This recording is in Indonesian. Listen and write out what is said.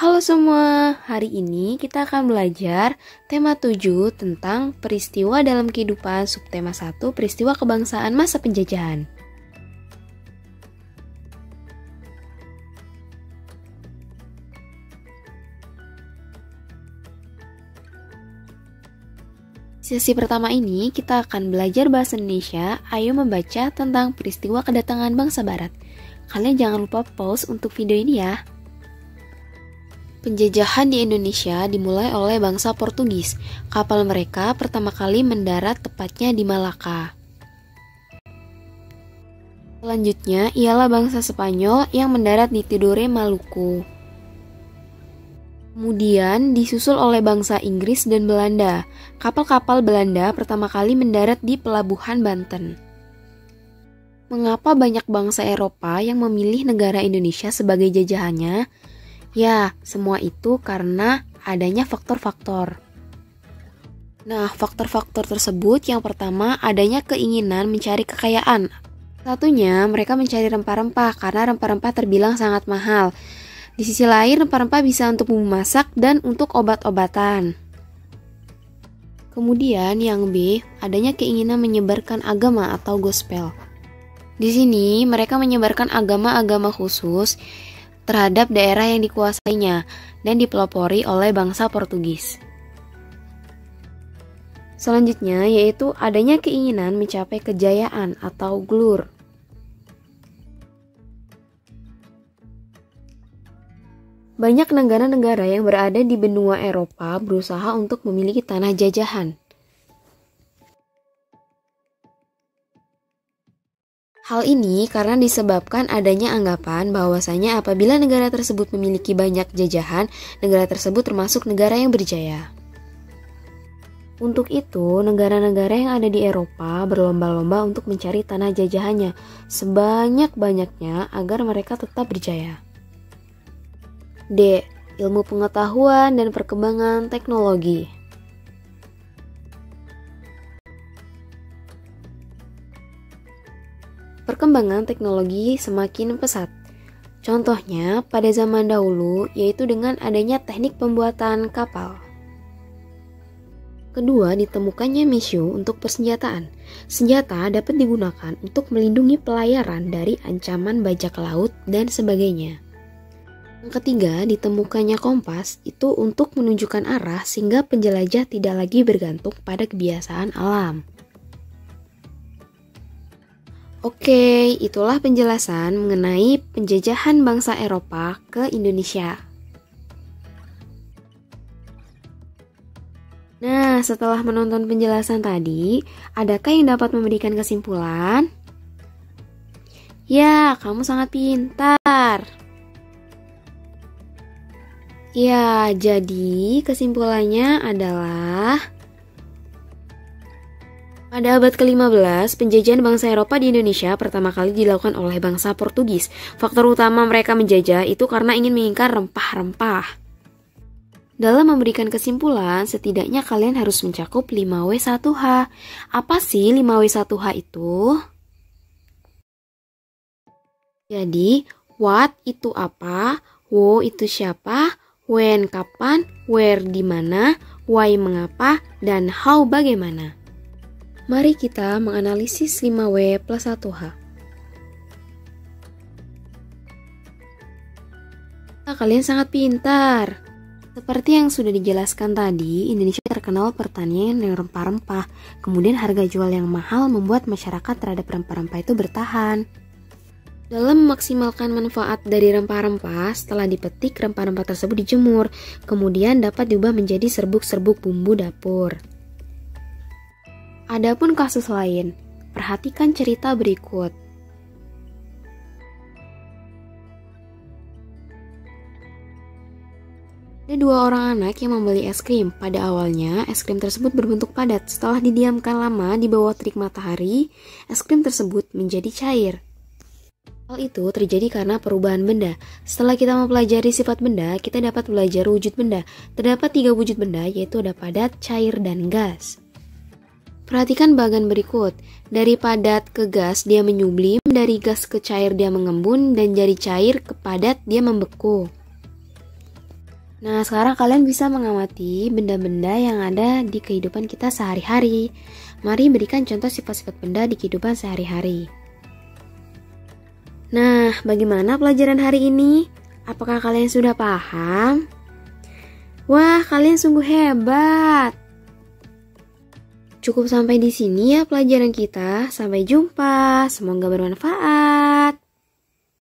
Halo semua, hari ini kita akan belajar tema 7 tentang peristiwa dalam kehidupan, subtema 1, peristiwa kebangsaan masa penjajahan. Sesi pertama ini kita akan belajar bahasa Indonesia. Ayo membaca tentang peristiwa kedatangan bangsa barat. Kalian jangan lupa pause untuk video ini ya. Penjajahan di Indonesia dimulai oleh bangsa Portugis. Kapal mereka pertama kali mendarat tepatnya di Malaka. Selanjutnya ialah bangsa Spanyol yang mendarat di Tidore, Maluku. Kemudian disusul oleh bangsa Inggris dan Belanda. Kapal-kapal Belanda pertama kali mendarat di pelabuhan Banten. Mengapa banyak bangsa Eropa yang memilih negara Indonesia sebagai jajahannya? Ya, semua itu karena adanya faktor-faktor. Nah, faktor-faktor tersebut yang pertama adanya keinginan mencari kekayaan. Satunya, mereka mencari rempah-rempah karena rempah-rempah terbilang sangat mahal. Di sisi lain, rempah-rempah bisa untuk bumbu masak dan untuk obat-obatan. Kemudian yang B, adanya keinginan menyebarkan agama atau gospel. Di sini, mereka menyebarkan agama-agama khusus terhadap daerah yang dikuasainya dan dipelopori oleh bangsa Portugis. Selanjutnya yaitu adanya keinginan mencapai kejayaan atau glur. Banyak negara-negara yang berada di benua Eropa berusaha untuk memiliki tanah jajahan. Hal ini karena disebabkan adanya anggapan bahwasanya apabila negara tersebut memiliki banyak jajahan, negara tersebut termasuk negara yang berjaya. Untuk itu, negara-negara yang ada di Eropa berlomba-lomba untuk mencari tanah jajahannya sebanyak-banyaknya agar mereka tetap berjaya. D. Ilmu pengetahuan dan perkembangan teknologi. Perkembangan teknologi semakin pesat. Contohnya pada zaman dahulu yaitu dengan adanya teknik pembuatan kapal. Kedua, ditemukannya mesiu untuk persenjataan. Senjata dapat digunakan untuk melindungi pelayaran dari ancaman bajak laut dan sebagainya. Yang ketiga, ditemukannya kompas itu untuk menunjukkan arah sehingga penjelajah tidak lagi bergantung pada kebiasaan alam. Oke, itulah penjelasan mengenai penjajahan bangsa Eropa ke Indonesia. Nah, setelah menonton penjelasan tadi, adakah yang dapat memberikan kesimpulan? Ya, kamu sangat pintar. Ya, jadi kesimpulannya adalah pada abad ke-15, penjajahan bangsa Eropa di Indonesia pertama kali dilakukan oleh bangsa Portugis. Faktor utama mereka menjajah itu karena ingin mengincar rempah-rempah. Dalam memberikan kesimpulan, setidaknya kalian harus mencakup 5W1H. Apa sih 5W1H itu? Jadi, what itu apa, wo itu siapa, when kapan, where di mana, why mengapa, dan how bagaimana. Mari kita menganalisis 5W plus 1H. Kalian sangat pintar. Seperti yang sudah dijelaskan tadi, Indonesia terkenal pertanian yang rempah-rempah. Kemudian harga jual yang mahal membuat masyarakat terhadap rempah-rempah itu bertahan. Dalam memaksimalkan manfaat dari rempah-rempah, setelah dipetik, rempah-rempah tersebut dijemur, kemudian dapat diubah menjadi serbuk-serbuk bumbu dapur. Adapun kasus lain, perhatikan cerita berikut. Ada dua orang anak yang membeli es krim. Pada awalnya, es krim tersebut berbentuk padat. Setelah didiamkan lama di bawah terik matahari, es krim tersebut menjadi cair. Hal itu terjadi karena perubahan benda. Setelah kita mempelajari sifat benda, kita dapat belajar wujud benda. Terdapat 3 wujud benda, yaitu ada padat, cair, dan gas. Perhatikan bagian berikut. Dari padat ke gas dia menyublim, dari gas ke cair dia mengembun, dan dari cair ke padat dia membeku. Nah, sekarang kalian bisa mengamati benda-benda yang ada di kehidupan kita sehari-hari. Mari berikan contoh sifat-sifat benda di kehidupan sehari-hari. Nah, bagaimana pelajaran hari ini? Apakah kalian sudah paham? Wah, kalian sungguh hebat. Cukup sampai di sini ya pelajaran kita. Sampai jumpa. Semoga bermanfaat.